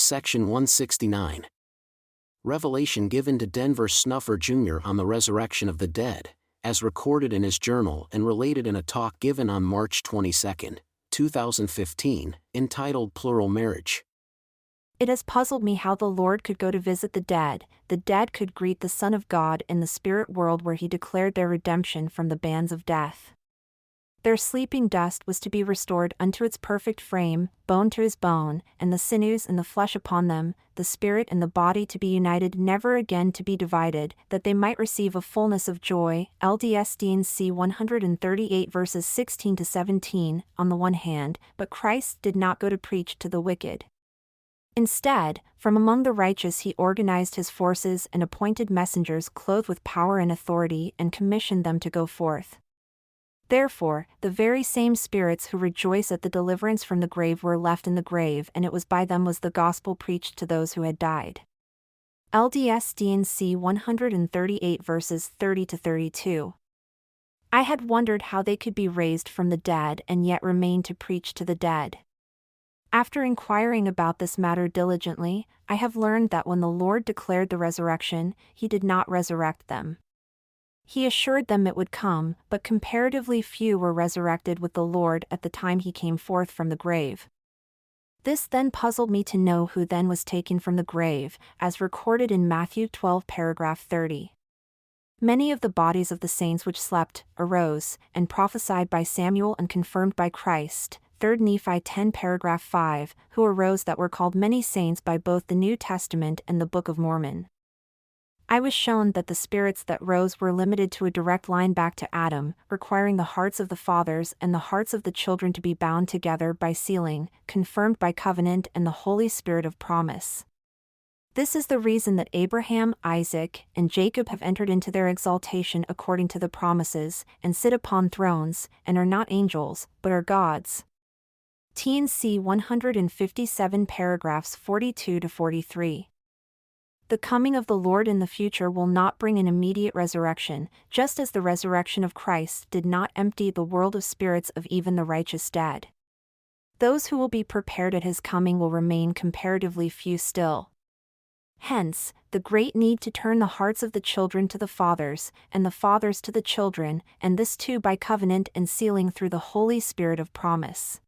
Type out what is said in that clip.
Section 169. Revelation given to Denver Snuffer Jr. on the resurrection of the dead, as recorded in his journal and related in a talk given on March 22, 2015, entitled Plural Marriage. It has puzzled me how the Lord could go to visit the dead could greet the Son of God in the spirit world where he declared their redemption from the bands of death. Their sleeping dust was to be restored unto its perfect frame, bone to his bone, and the sinews and the flesh upon them, the spirit and the body to be united, never again to be divided, that they might receive a fullness of joy. LDS D&C 138 verses 16 to 17, on the one hand, but Christ did not go to preach to the wicked. Instead, from among the righteous he organized his forces and appointed messengers clothed with power and authority and commissioned them to go forth. Therefore, the very same spirits who rejoice at the deliverance from the grave were left in the grave, and it was by them was the gospel preached to those who had died. LDS D&C 138 verses 30 to 32. I had wondered how they could be raised from the dead and yet remain to preach to the dead. After inquiring about this matter diligently, I have learned that when the Lord declared the resurrection, he did not resurrect them. He assured them it would come, but comparatively few were resurrected with the Lord at the time he came forth from the grave. This then puzzled me to know who then was taken from the grave, as recorded in Matthew 12 paragraph 30. Many of the bodies of the saints which slept, arose, and prophesied by Samuel and confirmed by Christ, 3 Nephi 10 paragraph 5, who arose that were called many saints by both the New Testament and the Book of Mormon. I was shown that the spirits that rose were limited to a direct line back to Adam, requiring the hearts of the fathers and the hearts of the children to be bound together by sealing, confirmed by covenant and the Holy Spirit of promise. This is the reason that Abraham, Isaac, and Jacob have entered into their exaltation according to the promises, and sit upon thrones, and are not angels, but are gods. T&C 157 paragraphs 42 to 43. The coming of the Lord in the future will not bring an immediate resurrection, just as the resurrection of Christ did not empty the world of spirits of even the righteous dead. Those who will be prepared at his coming will remain comparatively few still. Hence, the great need to turn the hearts of the children to the fathers, and the fathers to the children, and this too by covenant and sealing through the Holy Spirit of promise.